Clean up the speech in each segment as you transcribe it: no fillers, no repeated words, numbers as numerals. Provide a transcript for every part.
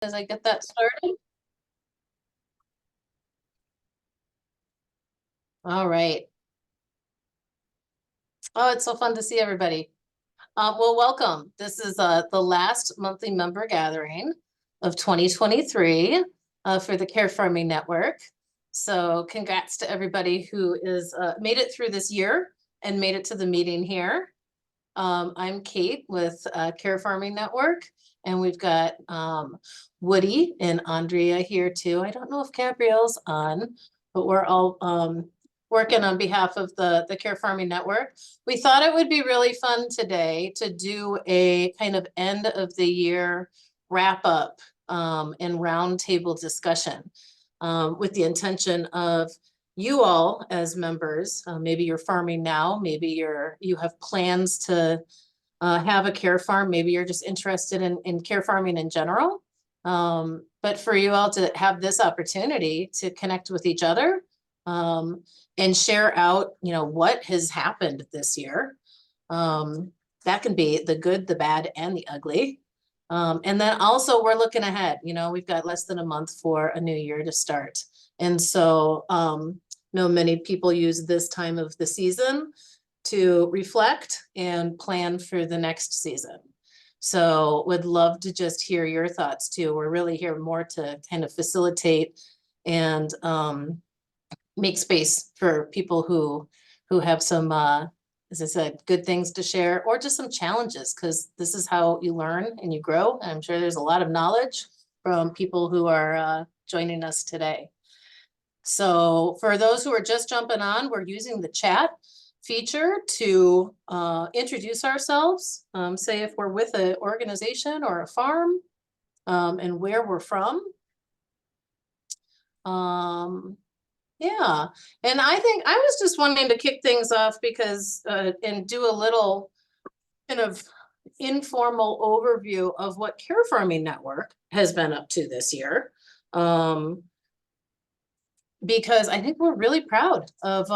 as I get that started. All right. Oh, it's so fun to see everybody. Well, welcome. This is the last monthly member gathering of 2023 for the Care Farming Network. So congrats to everybody who is made it through this year and made it to the meeting here. I'm Kate with Care Farming Network, and we've got Woody and Andrea here too. I don't know if Gabrielle's on, but we're all working on behalf of the Care Farming Network. We thought it would be really fun today to do a kind of end of the year wrap up and roundtable discussion with the intention of you all as members, maybe you're farming now, maybe you have plans to have a care farm, maybe you're just interested in care farming in general. But for you all to have this opportunity to connect with each other and share out, what has happened this year. That can be the good, the bad, and the ugly. And then also we're looking ahead, we've got less than a month for a new year to start. And so, many people use this time of the season to reflect and plan for the next season. So would love to just hear your thoughts too. We're really here more to kind of facilitate and make space for people who have some, as I said, good things to share or just some challenges, because this is how you learn and you grow. And I'm sure there's a lot of knowledge from people who are joining us today. So for those who are just jumping on, we're using the chat feature to introduce ourselves, say if we're with an organization or a farm, and where we're from. Yeah, and I think I was just wanting to kick things off because and do a little kind of informal overview of what Care Farming Network has been up to this year. Because I think we're really proud of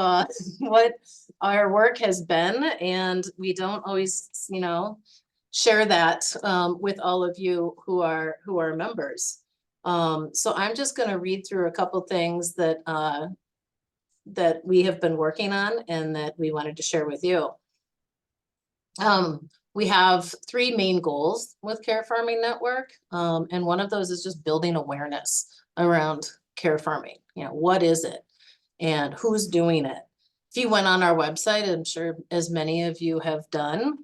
what our work has been, and we don't always, share that with all of you who are members. So I'm just going to read through a couple things that that we have been working on and that we wanted to share with you. We have three main goals with Care Farming Network, and one of those is just building awareness around care farming. What is it and who's doing it? If you went on our website, I'm sure as many of you have done,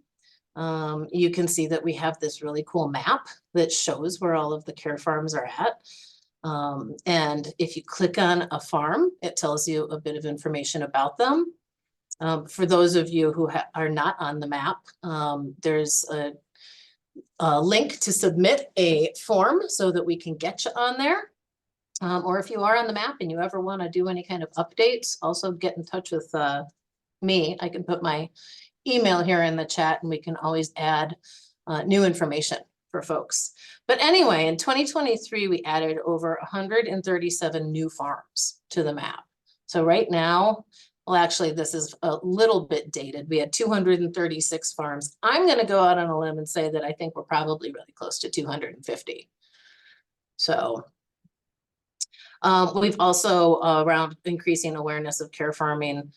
you can see that we have this really cool map that shows where all of the care farms are at. And if you click on a farm, it tells you a bit of information about them. For those of you who are not on the map, there's a link to submit a form so that we can get you on there. Or if you are on the map and you ever want to do any kind of updates, also get in touch with me. I can put my email here in the chat and we can always add new information for folks. But anyway, in 2023, we added over 137 new farms to the map. So right now, well, actually, this is a little bit dated. We had 236 farms. I'm going to go out on a limb and say that I think we're probably really close to 250. So we've also around increasing awareness of care farming.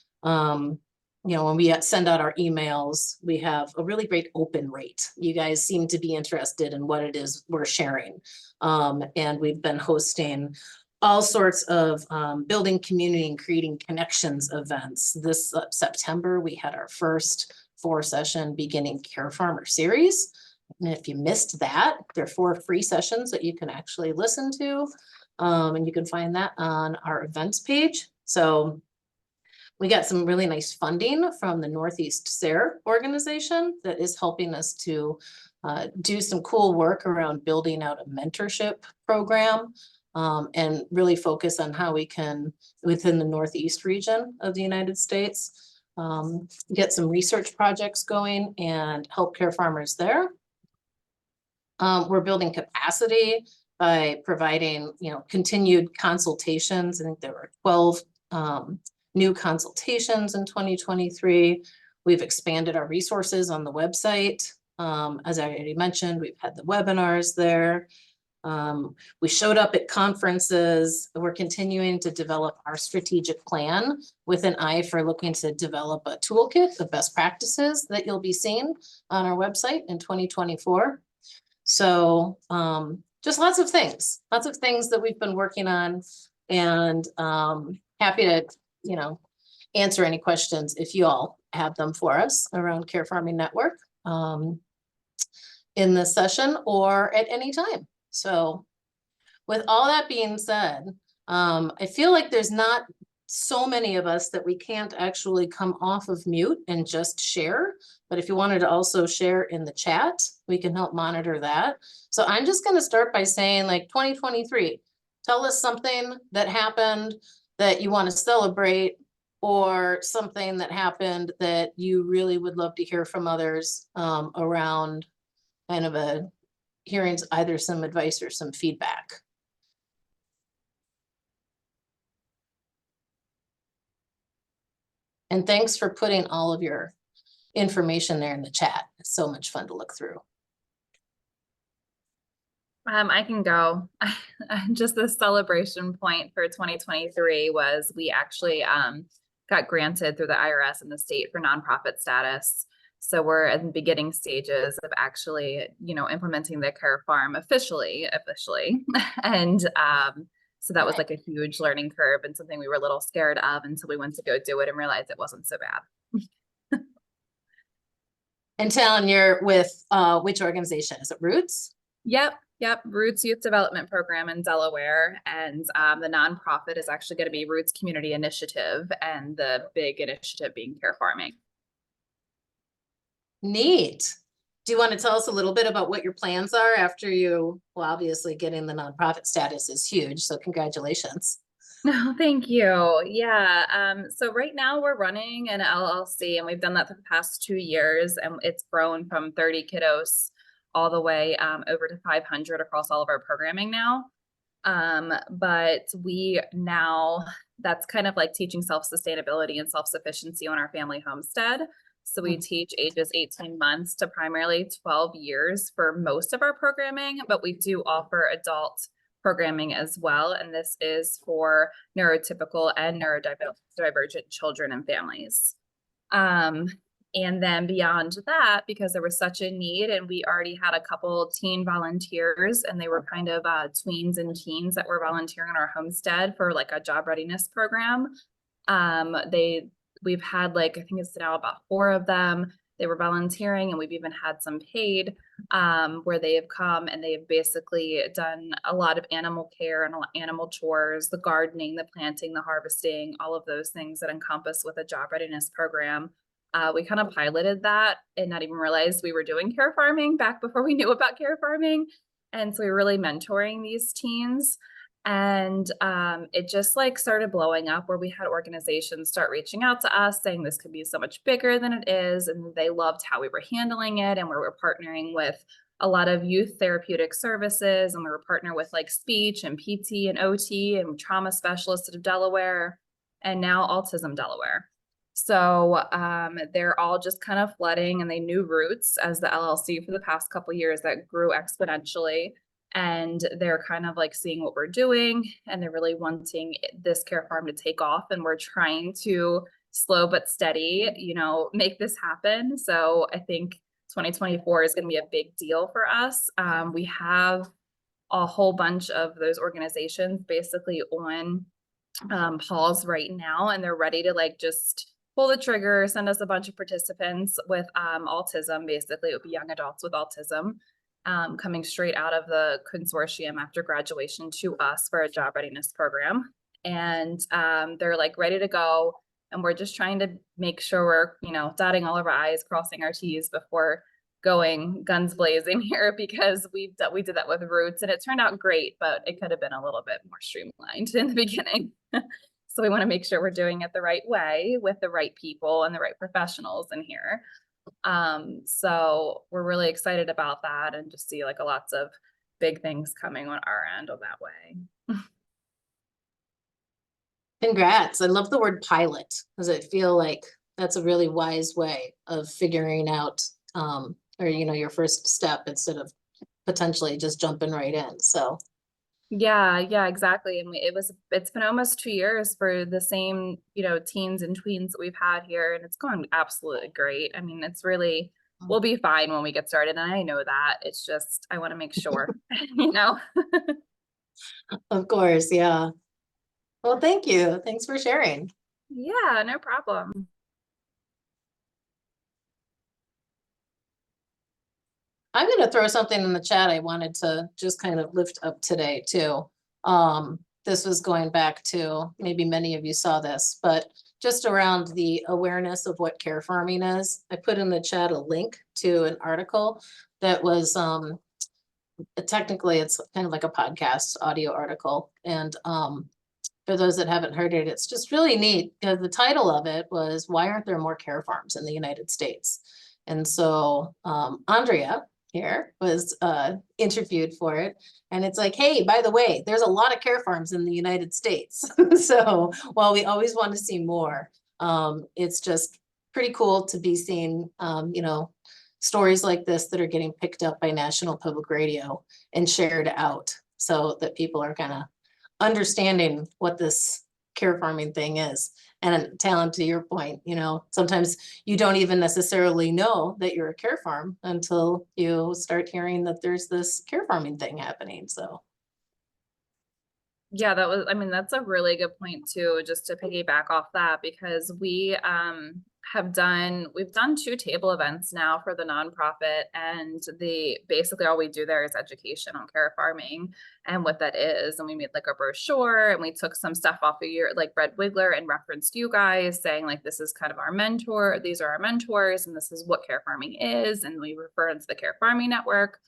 When we send out our emails, we have a really great open rate. You guys seem to be interested in what it is we're sharing. And we've been hosting all sorts of building community and creating connections events. This September, we had our first 4-session beginning care farmer series. And if you missed that, there are 4 free sessions that you can actually listen to. And you can find that on our events page. So we got some really nice funding from the Northeast SARE organization that is helping us to do some cool work around building out a mentorship program and really focus on how we can, within the Northeast region of the United States, get some research projects going and help care farmers there. We're building capacity by providing, continued consultations. I think there were 12 new consultations in 2023. We've expanded our resources on the website. As I already mentioned, we've had the webinars there. We showed up at conferences. We're continuing to develop our strategic plan with an eye for looking to develop a toolkit of best practices that you'll be seeing on our website in 2024. So just lots of things that we've been working on, and happy to, answer any questions if you all have them for us around Care Farming Network in this session or at any time. So with all that being said, I feel like there's not so many of us that we can't actually come off of mute and just share. But if you wanted to also share in the chat, we can help monitor that. So I'm just going to start by saying, like, 2023, tell us something that happened that you want to celebrate, or something that happened that you really would love to hear from others around kind of hearing either some advice or some feedback. And thanks for putting all of your information there in the chat. It's so much fun to look through. I can go. Just the celebration point for 2023 was we actually got granted through the IRS and the state for nonprofit status. So we're in the beginning stages of actually, implementing the Care Farm officially. And so that was like a huge learning curve and something we were a little scared of until we went to go do it and realized it wasn't so bad. And Talon, you're with which organization? Is it Roots? Yep. Roots Youth Development Program in Delaware. And the nonprofit is actually going to be Roots Community Initiative, and the big initiative being Care Farming. Neat. Do you want to tell us a little bit about what your plans are after well, obviously getting the nonprofit status is huge, so congratulations. No, thank you. Yeah. So right now we're running an LLC, and we've done that for the past 2 years, and it's grown from 30 kiddos all the way over to 500 across all of our programming now. But that's kind of like teaching self-sustainability and self-sufficiency on our family homestead. So we teach ages 18 months to primarily 12 years for most of our programming, but we do offer adult programming as well. And this is for neurotypical and neurodivergent children and families. And then beyond that, because there was such a need, and we already had a couple teen volunteers, and they were kind of tweens and teens that were volunteering on our homestead for like a job readiness program. We've had I think it's now about 4 of them. They were volunteering, and we've even had some paid where they have come and they have basically done a lot of animal care and animal chores, the gardening, the planting, the harvesting, all of those things that encompass with a job readiness program. We kind of piloted that and not even realized we were doing care farming back before we knew about care farming. And so we were really mentoring these teens. And it just started blowing up, where we had organizations start reaching out to us saying this could be so much bigger than it is. And they loved how we were handling it. And we were partnering with a lot of youth therapeutic services. And we were partnering with speech and PT and OT and trauma specialists of Delaware, and now Autism Delaware. So they're all just kind of flooding, and they knew Roots as the LLC for the past couple of years that grew exponentially. And they're kind of seeing what we're doing, and they're really wanting this Care Farm to take off. And we're trying to slow but steady, make this happen. So I think 2024 is going to be a big deal for us. We have a whole bunch of those organizations basically on pause right now, and they're ready to just pull the trigger, send us a bunch of participants with autism. Basically, it would be young adults with autism coming straight out of the consortium after graduation to us for a job readiness program. And they're ready to go. And we're just trying to make sure we're, dotting all of our I's, crossing our T's before going guns blazing here, because we did that with Roots, and it turned out great, but it could have been a little bit more streamlined in the beginning. So we want to make sure we're doing it the right way with the right people and the right professionals in here. So we're really excited about that, and just see lots of big things coming on our end on that way. Congrats. I love the word pilot, because I feel like that's a really wise way of figuring out, or your first step, instead of potentially just jumping right in. So, Yeah, exactly. And it's been almost 2 years for the same, teens and tweens that we've had here, and it's going absolutely great. I mean, it's really, we'll be fine when we get started. And I know that. It's just, I want to make sure, you know? of course, yeah. Well, thank you. Thanks for sharing. Yeah, no problem. I'm going to throw something in the chat I wanted to just kind of lift up today too. This was going back to, maybe many of you saw this, but just around the awareness of what care farming is. I put in the chat a link to an article that was, technically it's kind of like a podcast audio article. And for those that haven't heard it, it's just really neat because the title of it was, "Why aren't there more care farms in the United States?" And so Andrea here was interviewed for it. And it's like, hey, by the way, there's a lot of care farms in the United States. So while we always want to see more, it's just pretty cool to be seeing, stories like this that are getting picked up by National Public Radio and shared out so that people are kind of understanding what this care farming thing is. And Talon, to your point, sometimes you don't even necessarily know that you're a care farm until you start hearing that there's this care farming thing happening. So Yeah, that's a really good point too, just to piggyback off that, because we've done 2 table events now for the nonprofit, and basically all we do there is education on care farming and what that is. And we made like a brochure, and we took some stuff off of your, like Red Wiggler, and referenced you guys saying like, this is kind of our mentor, these are our mentors, and this is what care farming is. And we refer into the Care Farming Network.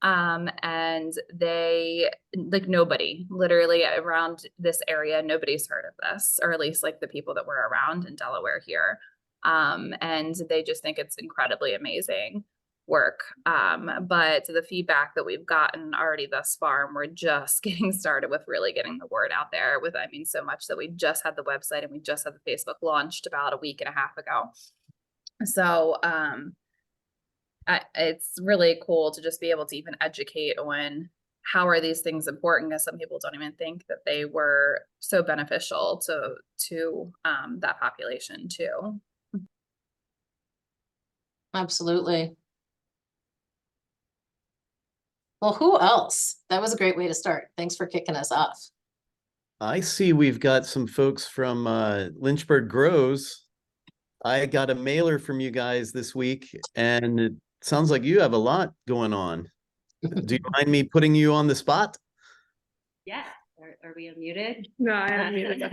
And they, like, nobody literally around this area, nobody's heard of this, or at least like the people that were around in Delaware here. And they just think it's incredibly amazing work. But the feedback that we've gotten already thus far, and we're just getting started with really getting the word out there with, so much that we just had the website and we just had the Facebook launched about a week and a half ago. So, it's really cool to just be able to even educate on how are these things important, because some people don't even think that they were so beneficial to that population too. absolutely. Well, who else? That was a great way to start. Thanks for kicking us off. I see we've got some folks from Lynchburg Grows. I got a mailer from you guys this week, and it sounds like you have a lot going on. Do you mind me putting you on the spot? Yeah. Are we unmuted? No, I am muted.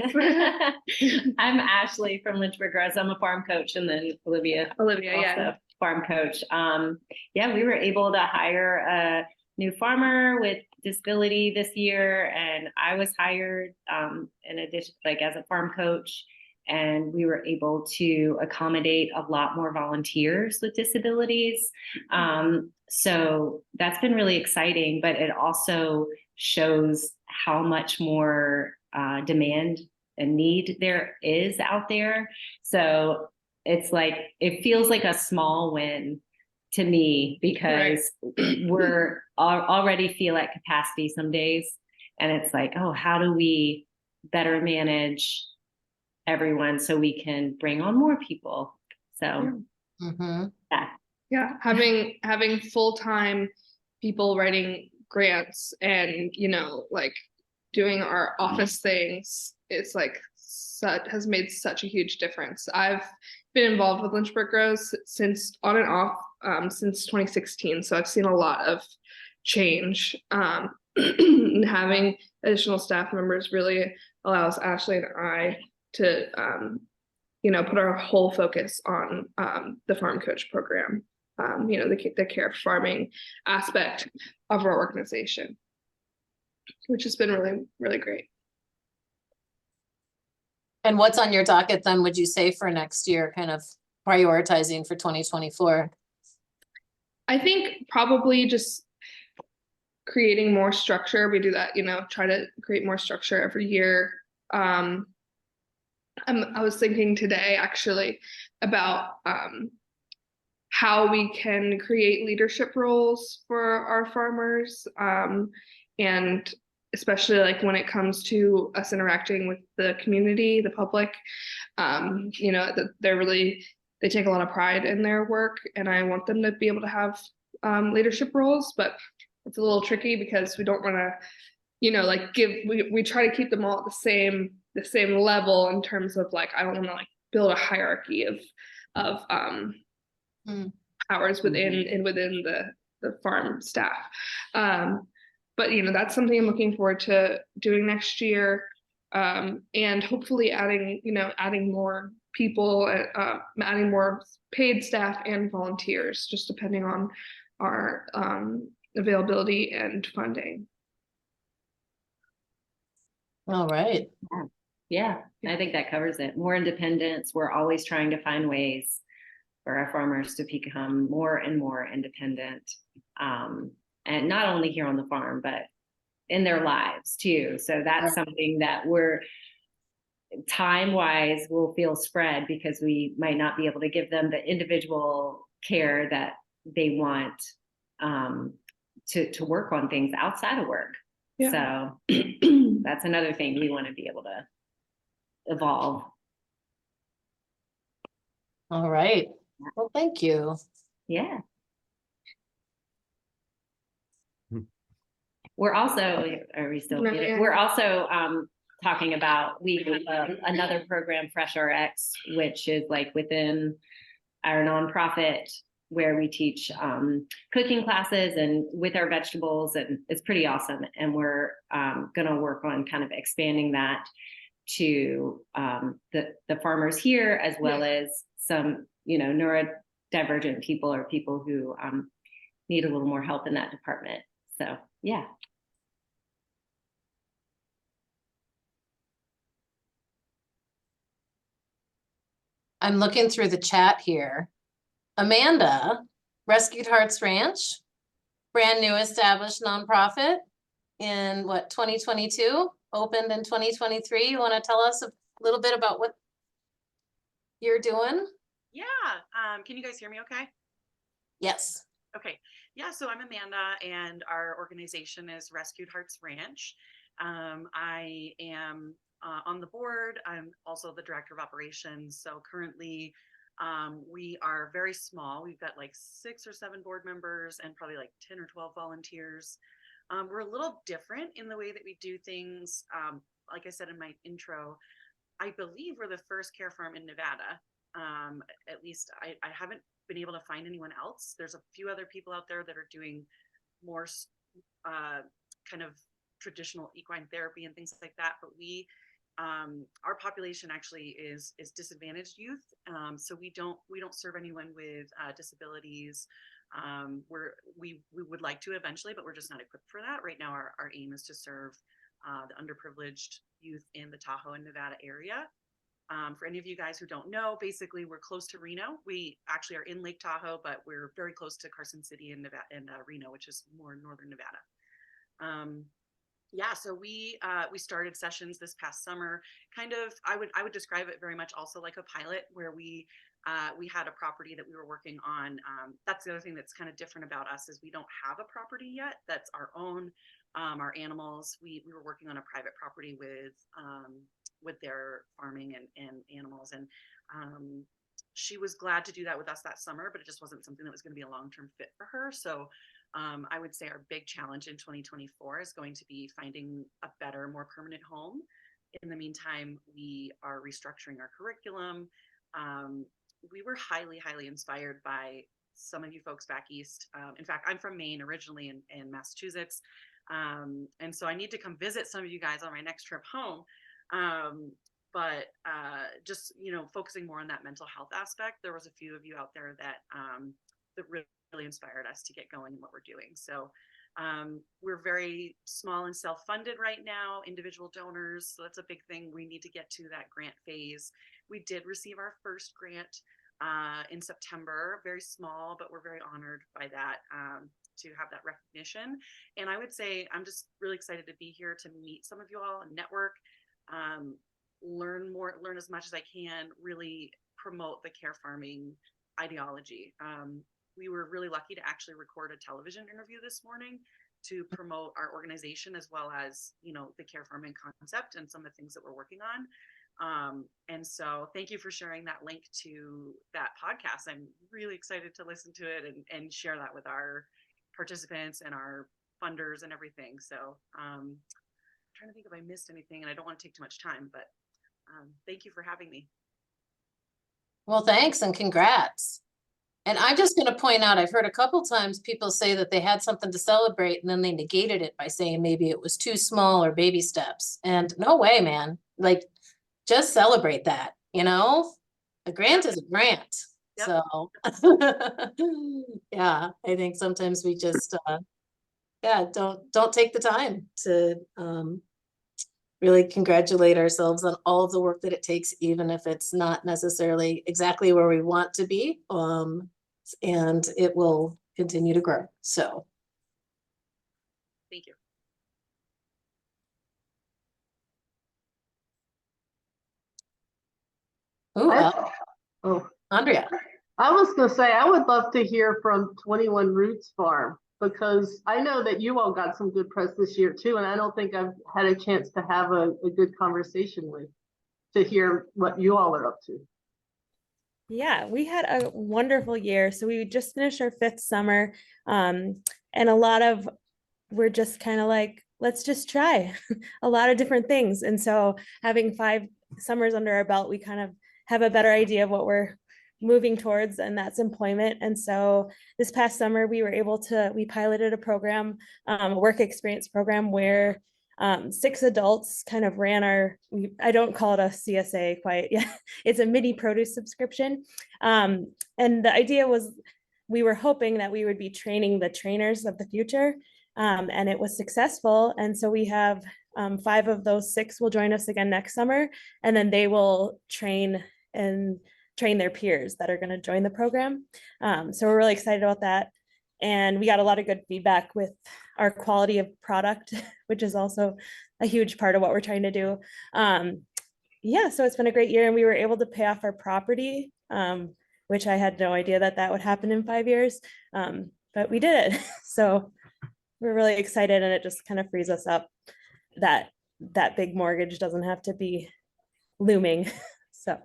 I'm Ashley from Lynchburg Grows. I'm a farm coach, and then Olivia, also Yeah. farm coach. Yeah, we were able to hire a new farmer with disability this year, and I was hired in addition, like as a farm coach, and we were able to accommodate a lot more volunteers with disabilities. So that's been really exciting, but it also shows how much more demand and need there is out there. So it's like, it feels like a small win to me, because we're already feel at capacity some days. And it's like, oh, how do we better manage everyone so we can bring on more people? So yeah, having full-time people writing grants and like doing our office things, it's like has made such a huge difference. I've been involved with Lynchburg Grows since on and off since 2016, so I've seen a lot of change. And having additional staff members really allows Ashley and I to put our whole focus on the farm coach program, the care farming aspect of our organization, which has been really, really great. And what's on your docket then, would you say, for next year, kind of prioritizing for 2024? I think probably just creating more structure. We do that, try to create more structure every year. I was thinking today actually about how we can create leadership roles for our farmers, and especially like when it comes to us interacting with the community, the public. You know, that they take a lot of pride in their work, and I want them to be able to have leadership roles, but it's a little tricky because we don't want to, you know, like we try to keep them all at the same level in terms of like, I don't want to like build a hierarchy of Mm. powers within the farm staff. But you know, that's something I'm looking forward to doing next year, and hopefully adding more people, adding more paid staff and volunteers, just depending on our availability and funding. All right. Yeah, I think that covers it. More independence. We're always trying to find ways for our farmers to become more and more independent. And not only here on the farm, but in their lives too. So that's something that we're time-wise will feel spread, because we might not be able to give them the individual care that they want, to work on things outside of work. Yeah. So that's another thing we want to be able to evolve. All right. Well, thank you. Yeah. Hmm. We're also, are we still, No, yeah. we're also talking about, we have another program, Fresh RX, which is like within our nonprofit, where we teach cooking classes and with our vegetables, and it's pretty awesome. And we're going to work on kind of expanding that to the farmers here, as well as some, you know, neurodivergent people or people who need a little more help in that department. So yeah. I'm looking through the chat here. Amanda, Rescued Hearts Ranch, brand new established nonprofit in what, 2022, opened in 2023. You want to tell us a little bit about what you're doing? Yeah. Can you guys hear me okay? Yes. Okay. Yeah. So I'm Amanda, and our organization is Rescued Hearts Ranch. I am on the board. I'm also the director of operations. So currently, we are very small. We've got like 6 or 7 board members and probably like 10 or 12 volunteers. We're a little different in the way that we do things. Like I said in my intro, I believe we're the first care farm in Nevada. At least I haven't been able to find anyone else. There's a few other people out there that are doing more kind of traditional equine therapy and things like that. But we, our population actually is disadvantaged youth. So we don't serve anyone with disabilities. We would like to eventually, but we're just not equipped for that right now. Our aim is to serve the underprivileged youth in the Tahoe and Nevada area. For any of you guys who don't know, basically we're close to Reno. We actually are in Lake Tahoe, but we're very close to Carson City and Nevada, and Reno, which is more northern Nevada. Yeah, so we started sessions this past summer. Kind of, I would describe it very much also like a pilot, where we had a property that we were working on. That's the other thing that's kind of different about us, is we don't have a property yet that's our own. Our animals, we were working on a private property with their farming and animals, and she was glad to do that with us that summer, but it just wasn't something that was going to be a long-term fit for her. So I would say our big challenge in 2024 is going to be finding a better, more permanent home. In the meantime, we are restructuring our curriculum. We were highly inspired by some of you folks back east. In fact, I'm from Maine originally, in Massachusetts. And so I need to come visit some of you guys on my next trip home. But just, you know, focusing more on that mental health aspect, there was a few of you out there that that really inspired us to get going in what we're doing. So we're very small and self-funded right now, individual donors. So that's a big thing. We need to get to that grant phase. We did receive our first grant in September, very small, but we're very honored by that, to have that recognition. And I would say I'm just really excited to be here to meet some of you all and network, learn as much as I can, really promote the care farming ideology. We were really lucky to actually record a television interview this morning to promote our organization, as well as, you know, the Care Farming concept and some of the things that we're working on. And so thank you for sharing that link to that podcast. I'm really excited to listen to it and share that with our participants and our funders and everything. So I'm trying to think if I missed anything, and I don't want to take too much time, but thank you for having me. Well, thanks and congrats. And I'm just going to point out, I've heard a couple times people say that they had something to celebrate and then they negated it by saying maybe it was too small or baby steps. And no way, man. Like, just celebrate that, you know? A grant is a grant. Yep. So, yeah, I think sometimes we just, don't take the time to really congratulate ourselves on all of the work that it takes, even if it's not necessarily exactly where we want to be. And it will continue to grow. So, Thank you. ooh, Oh, Andrea. I was gonna say, I would love to hear from 21 Roots Farm, because I know that you all got some good press this year too, and I don't think I've had a chance to have a good conversation to hear what you all are up to. Yeah, we had a wonderful year. So we just finished our 5th summer. And a lot of, we're just kind of like, let's just try a lot of different things. And so having 5 summers under our belt, we kind of have a better idea of what we're moving towards, and that's employment. And so this past summer, we piloted a program, a work experience program where 6 adults kind of ran I don't call it a CSA quite yet. It's a mini produce subscription. And the idea was, we were hoping that we would be training the trainers of the future. And it was successful. And so we have 5 of those 6 will join us again next summer. And then they will train their peers that are going to join the program. So we're really excited about that. And we got a lot of good feedback with our quality of product, which is also a huge part of what we're trying to do. Yeah, so it's been a great year, and we were able to pay off our property, which I had no idea that would happen in 5 years, but we did it. So we're really excited, and it just kind of frees us up that big mortgage doesn't have to be looming. So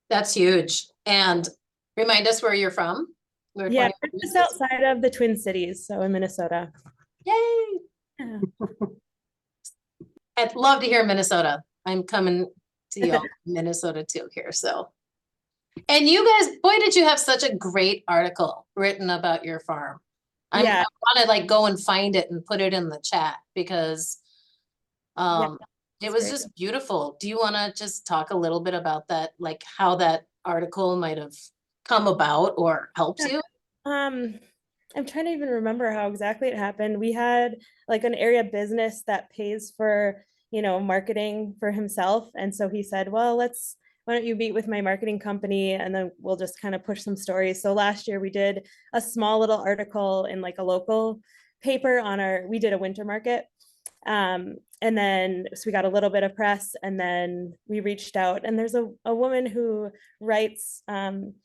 That's huge. And remind us where you're from. yeah, we're just outside of the Twin Cities, so in Minnesota. Yay. Yeah. I'd love to hear Minnesota. I'm coming to you all in Minnesota too here. So, and you guys, boy, did you have such a great article written about your farm. I want to like go and find it and put it in the chat, because it was just beautiful. Do you want to just talk a little bit about that, like how that article might have come about or helped you? I'm trying to even remember how exactly it happened. We had like an area business that pays for, marketing for himself. And so he said, well, why don't you meet with my marketing company, and then we'll just kind of push some stories. So last year we did a small little article in like a local paper we did a winter market. And then, so we got a little bit of press, and then we reached out, and there's a woman who writes, and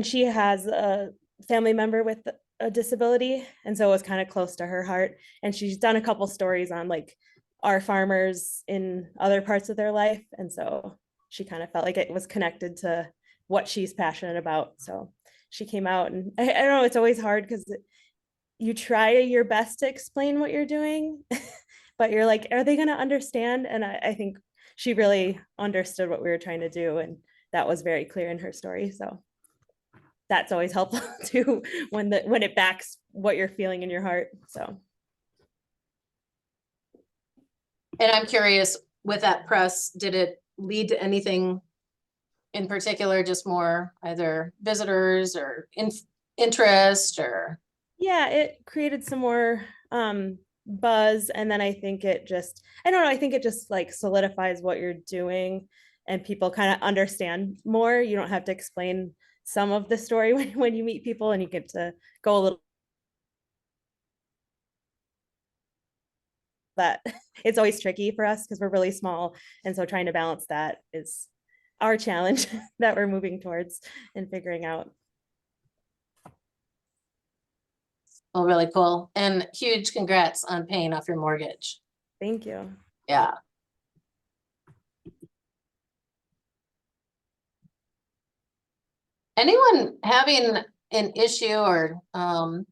she has a family member with a disability. And so it was kind of close to her heart. And she's done a couple stories on like our farmers in other parts of their life. And so she kind of felt like it was connected to what she's passionate about. So she came out, and I don't know, it's always hard because you try your best to explain what you're doing, but you're like, are they going to understand? And I think she really understood what we were trying to do. And that was very clear in her story. So that's always helpful too, when it backs what you're feeling in your heart. So. And I'm curious, with that press, did it lead to anything in particular, just more either visitors or interest or? Yeah, it created some more buzz. And then I think it just like solidifies what you're doing, and people kind of understand more. You don't have to explain some of the story when you meet people, and you get to go a little. That it's always tricky for us because we're really small, and so trying to balance that is our challenge that we're moving towards and figuring out. Well, really cool. And huge congrats on paying off your mortgage. Thank you. Yeah. Anyone having an issue or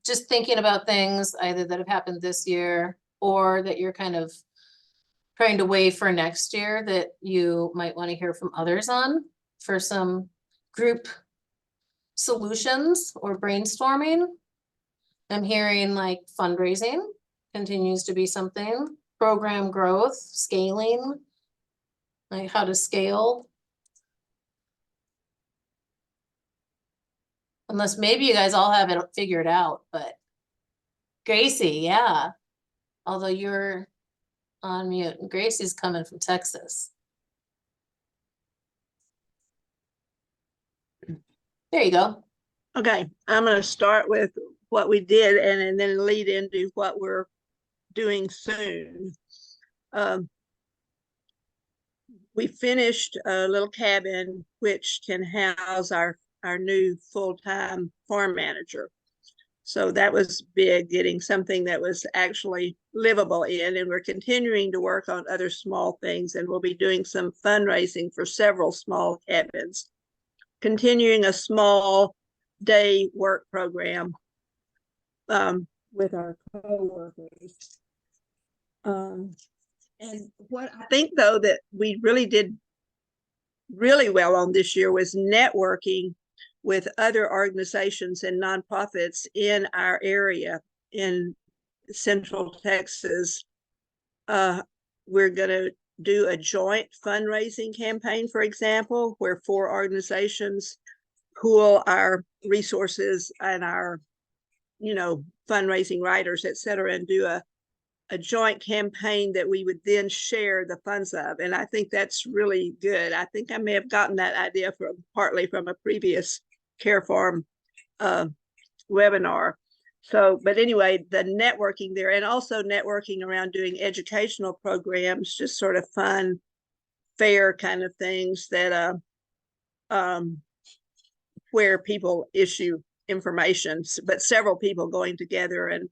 just thinking about things either that have happened this year or that you're kind of trying to weigh for next year that you might want to hear from others on for some group solutions or brainstorming? I'm hearing like fundraising continues to be something, program growth, scaling, like how to scale. Unless maybe you guys all have it figured out, but Gracie, yeah. Although you're on mute, and Gracie's coming from Texas. There you go. Okay, I'm going to start with what we did and then lead into what we're doing soon. We finished a little cabin which can house our new full-time farm manager. So that was big, getting something that was actually livable in, and we're continuing to work on other small things, and we'll be doing some fundraising for several small cabins, continuing a small day work program with our co-workers. And what I think, though, that we really did really well on this year was networking with other organizations and nonprofits in our area in Central Texas. We're going to do a joint fundraising campaign, for example, where 4 organizations pool our resources and our, fundraising writers, et cetera, and do a joint campaign that we would then share the funds of. And I think that's really good. I think I may have gotten that idea partly from a previous Care Farm webinar. So, but anyway, the networking there, and also networking around doing educational programs, just sort of fun, fair kind of things that where people issue information, but several people going together and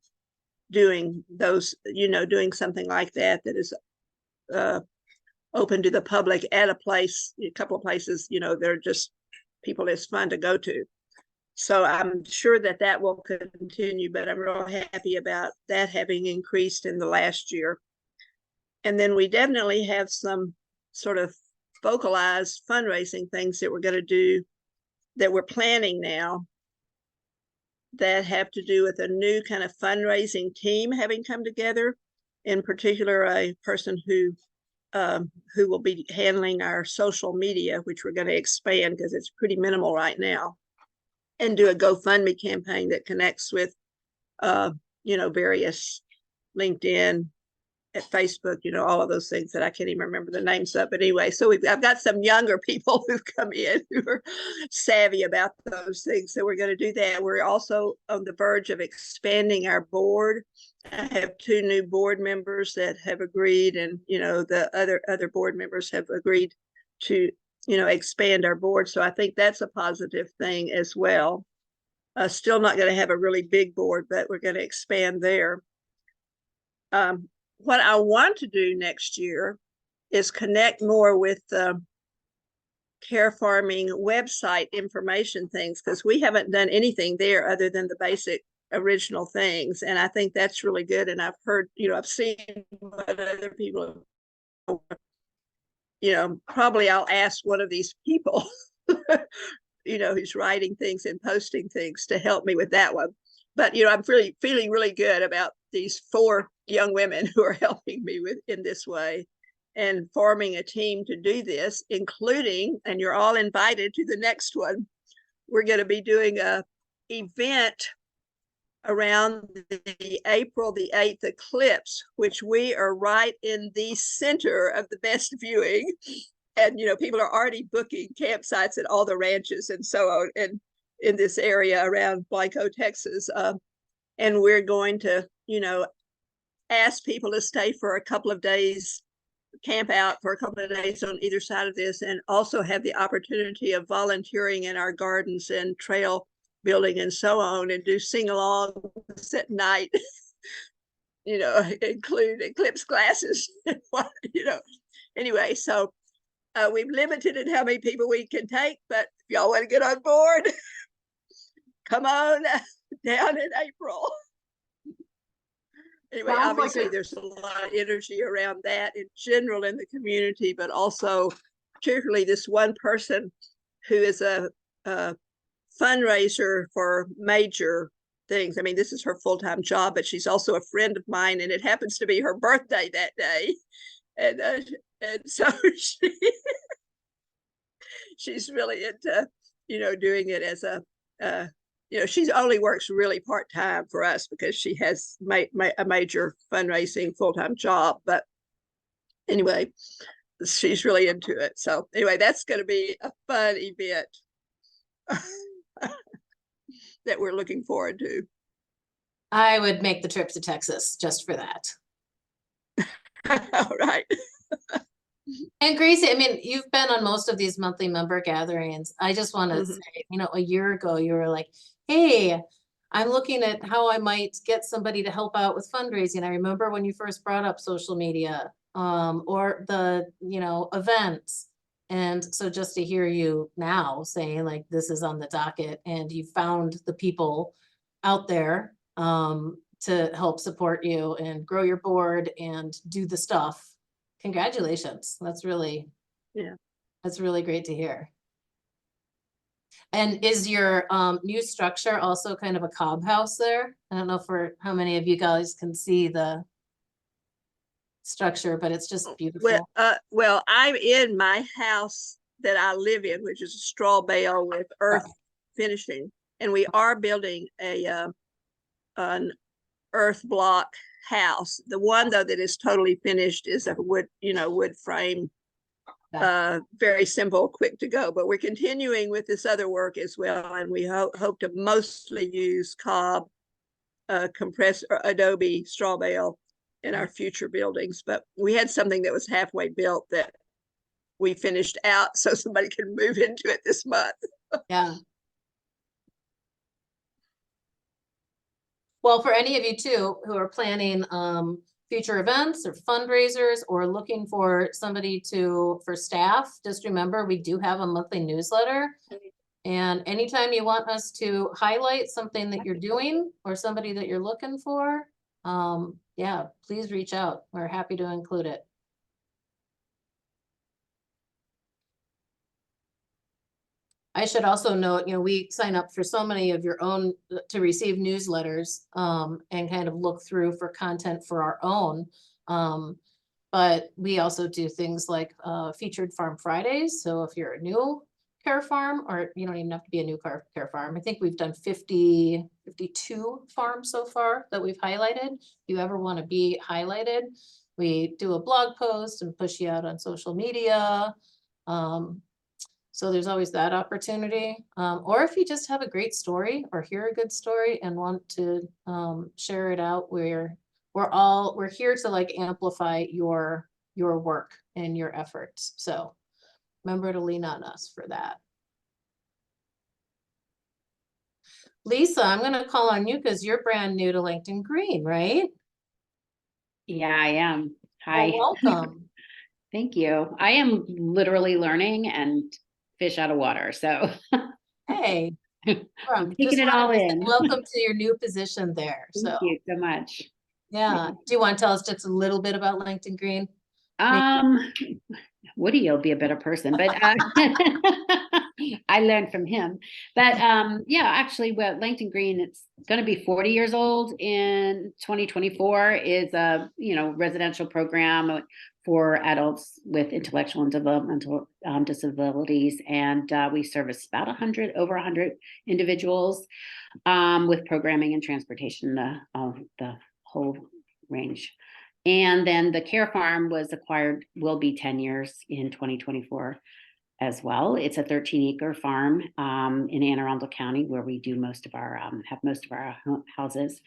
doing those, doing something like that is open to the public at a couple of places, they're just people it's fun to go to. So I'm sure that will continue, but I'm real happy about that having increased in the last year. And then we definitely have some sort of focalized fundraising things that we're going to do that we're planning now that have to do with a new kind of fundraising team having come together. In particular, a person who will be handling our social media, which we're going to expand because it's pretty minimal right now, and do a GoFundMe campaign that connects with, various LinkedIn, at Facebook, all of those things that I can't even remember the names of. But anyway, so I've got some younger people who've come in who are savvy about those things. So we're going to do that. We're also on the verge of expanding our board. I have 2 new board members that have agreed, and the other board members have agreed to expand our board. So I think that's a positive thing as well. Still not going to have a really big board, but we're going to expand there. What I want to do next year is connect more with Care Farming website information things, because we haven't done anything there other than the basic original things. And I think that's really good. And I've heard, I've seen what other people, probably I'll ask one of these people, who's writing things and posting things to help me with that one. But, I'm really feeling really good about these 4 young women who are helping me in this way, and forming a team to do this, including, and you're all invited to the next one, we're going to be doing a event around the April the 8th eclipse, which we are right in the center of the best viewing. And, people are already booking campsites at all the ranches and so on, and in this area around Blanco, Texas. And we're going to, ask people to stay for a couple of days camp out for a couple of days on either side of this, and also have the opportunity of volunteering in our gardens and trail building and so on, and do sing-alongs at night. You know, include eclipse classes. You know, anyway, so we've limited in how many people we can take, but if y'all want to get on board, come on down in April. Anyway, Sounds like obviously there's a lot of energy around that in general in the community, but also particularly this one person who is a fundraiser for major things. I mean, this is her full-time job, but she's also a friend of mine, and it happens to be her birthday that day. And so she's really into, you know, doing it as a, you know, she only works really part-time for us because she has a major fundraising full-time job. But anyway, she's really into it. So anyway, that's going to be a fun event that we're looking forward to. I would make the trip to Texas just for that. All right. And Gracie, I mean, you've been on most of these monthly member gatherings. I just want to Mhm. say, you know, a year ago, you were like, hey, I'm looking at how I might get somebody to help out with fundraising. I remember when you first brought up social media, or the, you know, events. And so just to hear you now saying like, this is on the docket and you found the people out there, to help support you and grow your board and do the stuff. Congratulations. That's really, Yeah. that's really great to hear. And is your new structure also kind of a cob house there? I don't know for how many of you guys can see the structure, but it's just beautiful. Well, I'm in my house that I live in, which is a straw bale with earth finishing, and we are building an earth block house. The one though that is totally finished is a wood, you know, wood frame. Very simple, quick to go, but we're continuing with this other work as well, and we hope to mostly use cob, compressed adobe straw bale in our future buildings. But we had something that was halfway built that we finished out so somebody can move into it this month. Yeah. Well, for any of you too who are planning future events or fundraisers or looking for somebody for staff, just remember we do have a monthly newsletter. And anytime you want us to highlight something that you're doing or somebody that you're looking for, yeah, please reach out. We're happy to include it. I should also note, you know, we sign up for so many of your own to receive newsletters and kind of look through for content for our own. But we also do things like featured farm Fridays. So if you're a new care farm, or you don't even have to be a new care farm, I think we've done 52 farms so far that we've highlighted. If you ever want to be highlighted, we do a blog post and push you out on social media. So there's always that opportunity. Or if you just have a great story or hear a good story and want to share it out, we're here to like amplify your work and your efforts. So remember to lean on us for that. Lisa, I'm going to call on you because you're brand new to LinkedIn Green, right? Yeah, I am. Hi. Well, welcome. Thank you. I am literally learning and fish out of water. So Hey, taking it all in. Welcome to your new position there. Thank you so much. Yeah. Do you want to tell us just a little bit about LinkedIn Green? Woody will be a better person, but I learned from him. But yeah, actually, well, LinkedIn Green, it's going to be 40 years old in 2024. Is a residential program for adults with intellectual and developmental disabilities, and we service about over 100 individuals with programming and transportation, the whole range. And then the Care Farm was acquired, will be 10 years in 2024 as well. It's a 13-acre farm in Anne Arundel County where we do most of our have most of our houses.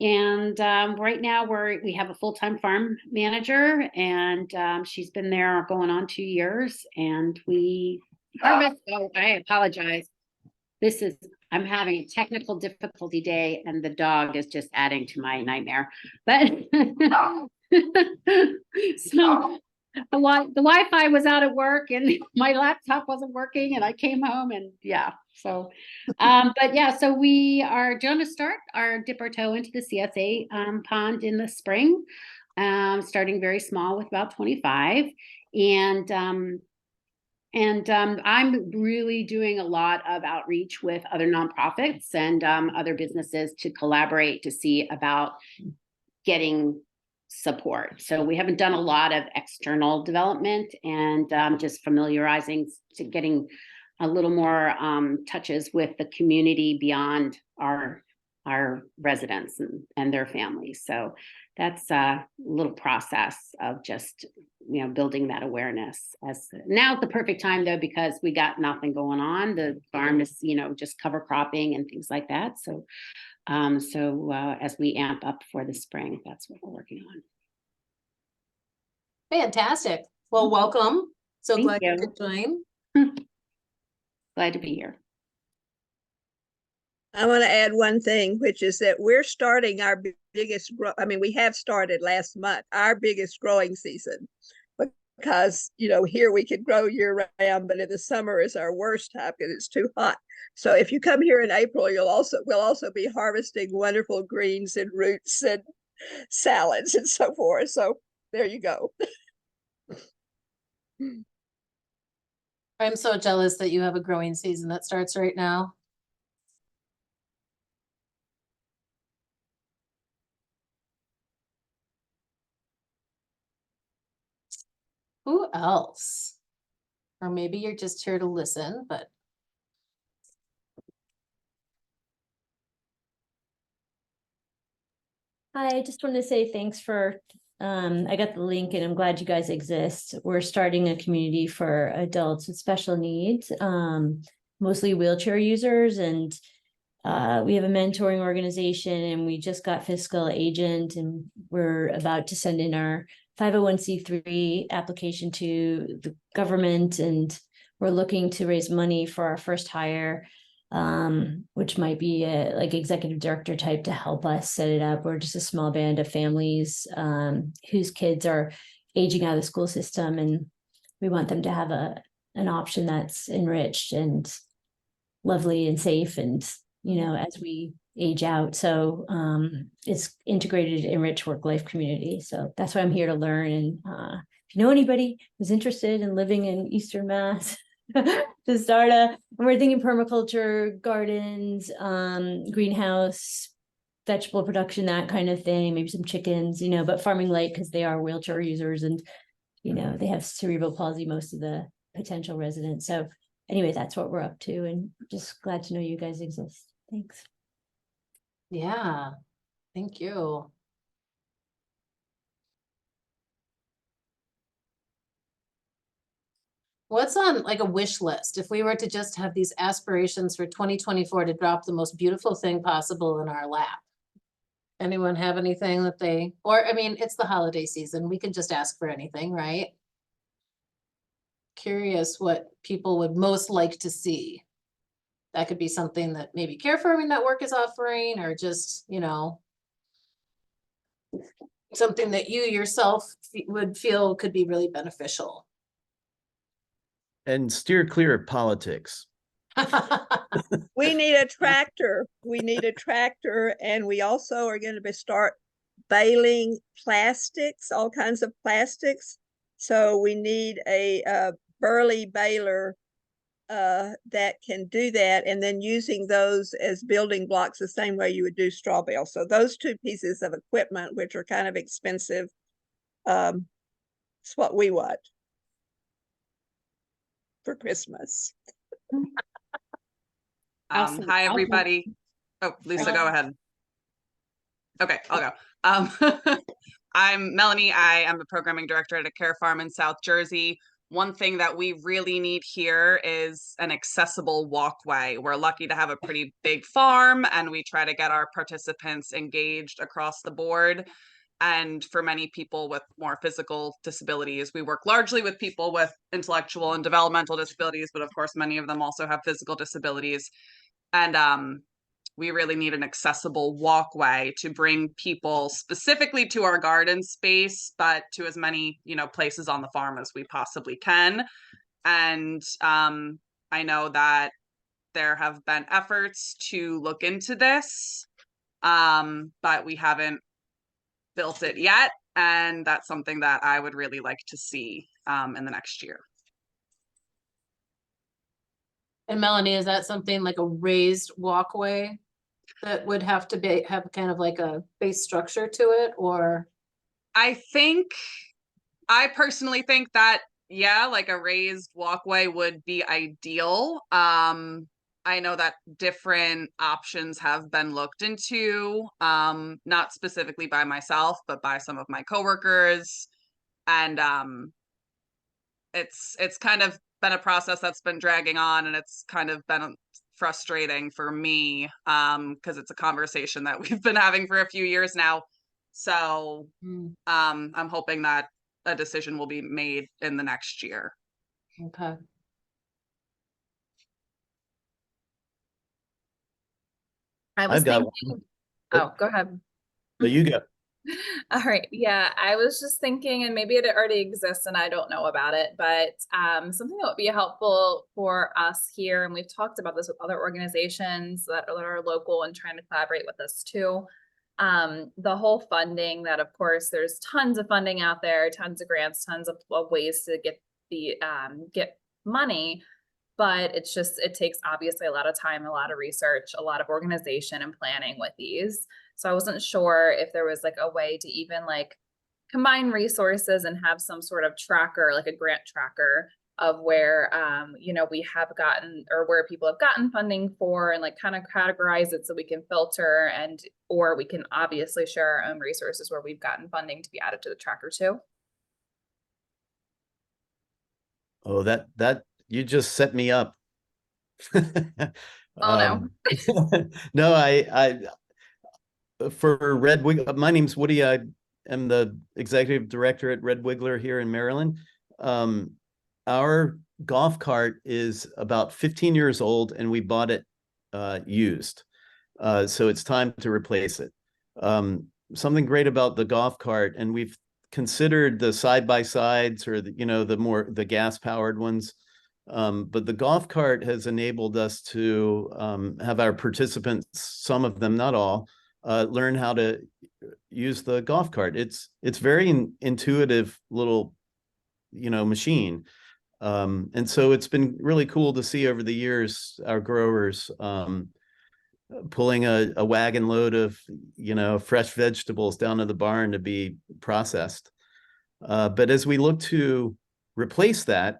And right now we have a full-time farm manager, and she's been there going on 2 years, and we harvest. Oh, I apologize. I'm having a technical difficulty day, and the dog is just adding to my nightmare. But so the Wi-Fi was out at work, and my laptop wasn't working, and I came home, and yeah. So, but yeah, so we are going to dip our toe into the CSA pond in the spring, starting very small with about 25, and I'm really doing a lot of outreach with other nonprofits and other businesses to collaborate to see about getting support. So we haven't done a lot of external development, and just familiarizing to getting a little more touches with the community beyond our residents and their families. So that's a little process of just, building that awareness. As now's the perfect time though, because we got nothing going on. The farm is, just cover cropping and things like that. So, as we amp up for the spring, that's what we're working on. Fantastic. Well, welcome. So Thank glad you you. could join. Glad to be here. I want to add one thing, which is that we're starting our biggest we have started last month, our biggest growing season, because, here we can grow year round, but in the summer is our worst time because it's too hot. So if you come here in April, we'll also be harvesting wonderful greens and roots and salads and so forth. So there you go. I'm so jealous that you have a growing season that starts right now. Who else? Or maybe you're just here to listen, but. Hi, I just want to say thanks for, I got the link and I'm glad you guys exist. We're starting a community for adults with special needs, mostly wheelchair users. And we have a mentoring organization, and we just got fiscal agent, and we're about to send in our 501c3 application to the government, and we're looking to raise money for our first hire, which might be a like executive director type to help us set it up. We're just a small band of families whose kids are aging out of the school system, and we want them to have an option that's enriched and lovely and safe, and as we age out. So it's integrated, enriched work-life community. So that's why I'm here to learn. And if you know anybody who's interested in living in Eastern Mass, to start we're thinking permaculture, gardens, greenhouse, vegetable production, that kind of thing, maybe some chickens, but farming light, because they are wheelchair users, and they have cerebral palsy, most of the potential residents. So anyway, that's what we're up to, and just glad to know you guys exist. Thanks. Yeah, thank you. What's on like a wish list? If we were to just have these aspirations for 2024 to drop the most beautiful thing possible in our lap. Anyone have anything that it's the holiday season. We can just ask for anything, right? Curious what people would most like to see. That could be something that maybe Care Farming Network is offering, or just, something that you yourself would feel could be really beneficial. And steer clear of politics. We need a tractor. And we also are going to start baling plastics, all kinds of plastics. So we need a Burley baler that can do that, and then using those as building blocks the same way you would do straw bale. So those two pieces of equipment, which are kind of expensive, it's what we want for Christmas. Awesome. Hi, everybody. Oh, Lisa, go ahead. Okay, I'll go. I'm Melanie. I am the programming director at a care farm in South Jersey. one thing that we really need here is an accessible walkway. We're lucky to have a pretty big farm, and we try to get our participants engaged across the board. And for many people with more physical disabilities, we work largely with people with intellectual and developmental disabilities, but of course, many of them also have physical disabilities. And we really need an accessible walkway to bring people specifically to our garden space, but to as many, places on the farm as we possibly can. And I know that there have been efforts to look into this, but we haven't built it yet. And that's something that I would really like to see in the next year. And Melanie, is that something like a raised walkway that would have to have kind of like a base structure to it, or? I personally think that, yeah, like a raised walkway would be ideal. I know that different options have been looked into, not specifically by myself, but by some of my coworkers. And it's kind of been a process that's been dragging on, and it's kind of been frustrating for me, because it's a conversation that we've been having for a few years now. So I'm hoping that a decision will be made in the next year. Okay. I was I've got thinking, oh, go ahead. So you go. All right. Yeah, I was just thinking, and maybe it already exists and I don't know about it, but something that would be helpful for us here, and we've talked about this with other organizations that are local and trying to collaborate with us too. The whole funding that, of course, there's tons of funding out there, tons of grants, tons of ways to get money. But it takes obviously a lot of time, a lot of research, a lot of organization and planning with these. So I wasn't sure if there was like a way to even like combine resources and have some sort of tracker, like a grant tracker of where, we have gotten, or where people have gotten funding for, and like kind of categorize it so we can filter, or we can obviously share our own resources where we've gotten funding to be added to the tracker too. Oh, that you just set me up. Oh, no. No, I for Red Wiggler, my name's Woody. I am the executive director at Red Wiggler here in Maryland. Our golf cart is about 15 years old, and we bought it used. So it's time to replace it. Something great about the golf cart, and we've considered the side-by-sides, or the gas-powered ones. But the golf cart has enabled us to have our participants, some of them, not all, learn how to use the golf cart. It's very intuitive little, machine. And so it's been really cool to see over the years our growers pulling a wagon load of, fresh vegetables down to the barn to be processed. But as we look to replace that,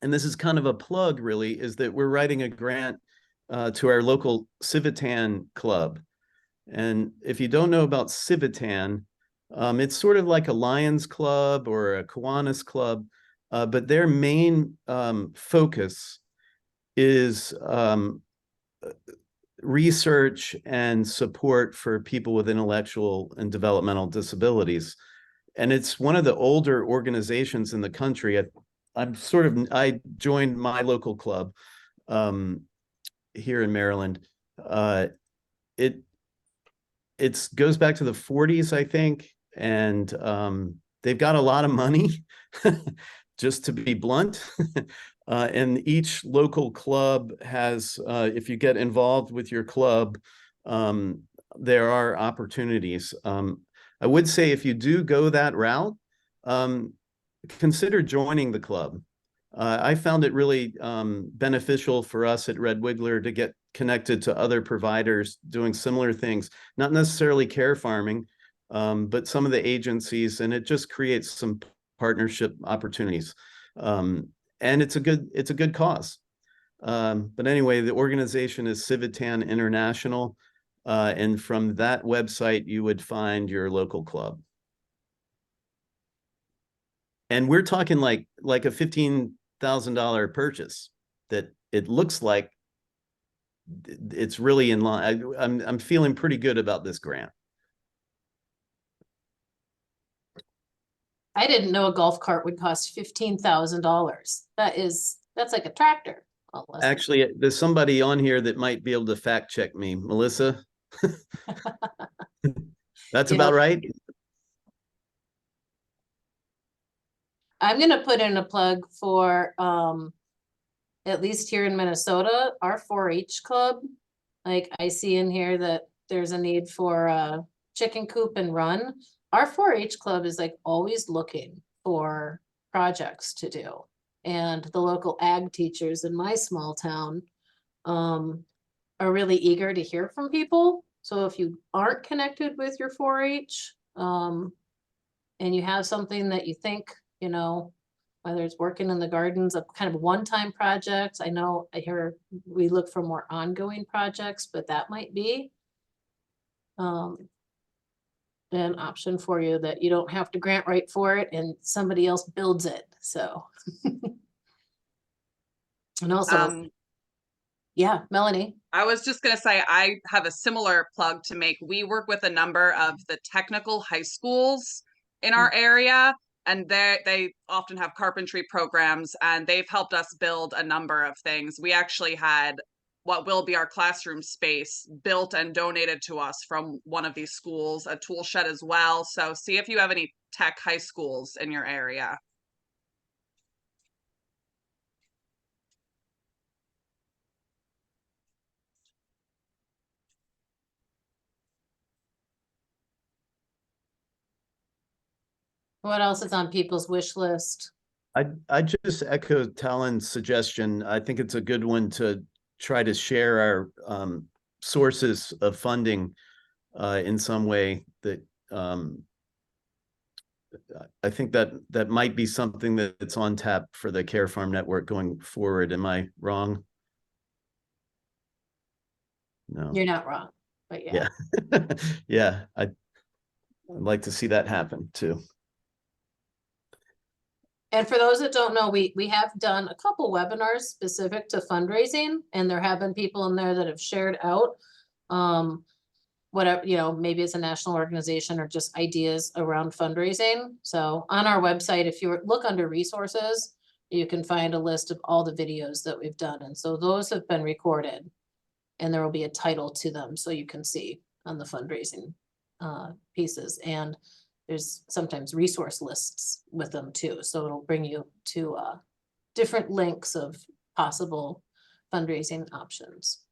and this is kind of a plug really, is that we're writing a grant to our local Civitan club. And if you don't know about Civitan, it's sort of like a Lions Club or a Kiwanis Club, but their main focus is research and support for people with intellectual and developmental disabilities. And it's one of the older organizations in the country. I joined my local club here in Maryland. It goes back to the 40s, I think, and they've got a lot of money, just to be blunt. And each local club has, if you get involved with your club, there are opportunities. I would say if you do go that route, consider joining the club. I found it really beneficial for us at Red Wiggler to get connected to other providers doing similar things, not necessarily care farming, but some of the agencies, and it just creates some partnership opportunities. And it's a good cause. But anyway, the organization is Civitan International, and from that website, you would find your local club. And we're talking like a $15,000 purchase that it looks like it's really in line. I'm feeling pretty good about this grant. I didn't know a golf cart would cost $15,000. That's like a tractor. almost. Actually, there's somebody on here that might be able to fact check me. Melissa? That's You know- about right? I'm gonna put in a plug for, at least here in Minnesota, our 4-H club. Like I see in here that there's a need for a chicken coop and run. Our 4-H club is like always looking for projects to do. And the local ag teachers in my small town, are really eager to hear from people. So if you aren't connected with your 4-H, and you have something that you think, you know, whether it's working in the gardens, a kind of one-time project. I know I hear we look for more ongoing projects, but that might be an option for you that you don't have to grant write for it and somebody else builds it. So. And also, yeah, Melanie. I was just going to say, I have a similar plug to make. We work with a number of the technical high schools in our area, and they often have carpentry programs, and they've helped us build a number of things. We actually had what will be our classroom space built and donated to us from one of these schools, a tool shed as well. So see if you have any tech high schools in your area. What else is on people's wish list? I just echo Talon's suggestion. I think it's a good one to try to share our sources of funding in some way that I think that might be something that's on tap for the Care Farm Network going forward. Am I wrong? No. You're not wrong, but yeah. Yeah. Yeah. I'd like to see that happen too. And for those that don't know, we have done a couple webinars specific to fundraising, and there have been people in there that have shared out whatever, you know, maybe it's a national organization or just ideas around fundraising. So on our website, if you look under resources, you can find a list of all the videos that we've done. And so those have been recorded, and there will be a title to them so you can see on the fundraising pieces. And there's sometimes resource lists with them too. So it'll bring you to different links of possible fundraising options.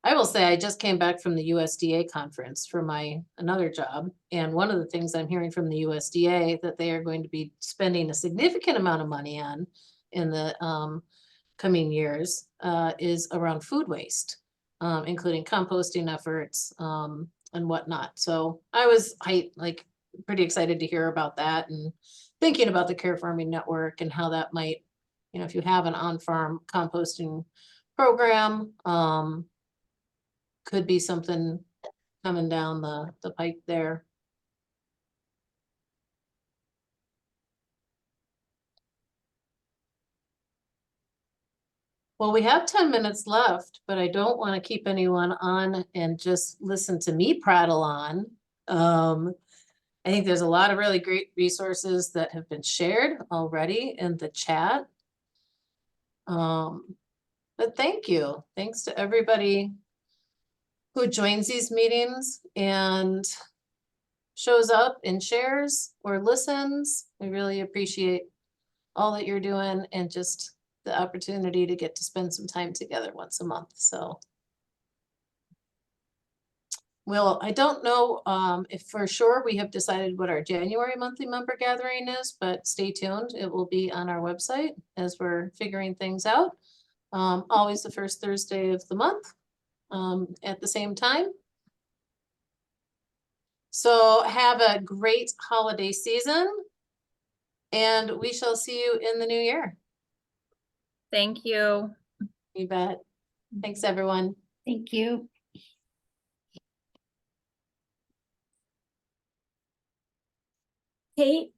I will say I just came back from the USDA conference for my another job. And one of the things I'm hearing from the USDA that they are going to be spending a significant amount of money on in the coming years is around food waste. Including composting efforts and whatnot. So I was like pretty excited to hear about that and thinking about the Care Farming Network and how that might, you know, if you have an on-farm composting program, could be something coming down the pipe there. Well, we have 10 minutes left, but I don't want to keep anyone on and just listen to me prattle on. I think there's a lot of really great resources that have been shared already in the chat. But thank you. Thanks to everybody who joins these meetings and shows up and shares or listens. We really appreciate all that you're doing and just the opportunity to get to spend some time together once a month. So, well, I don't know if for sure we have decided what our January monthly member gathering is, but stay tuned. It will be on our website as we're figuring things out. Always the first Thursday of the month at the same time. So have a great holiday season, and we shall see you in the new year. Thank you. You bet. Thanks, everyone. Thank you. Kate,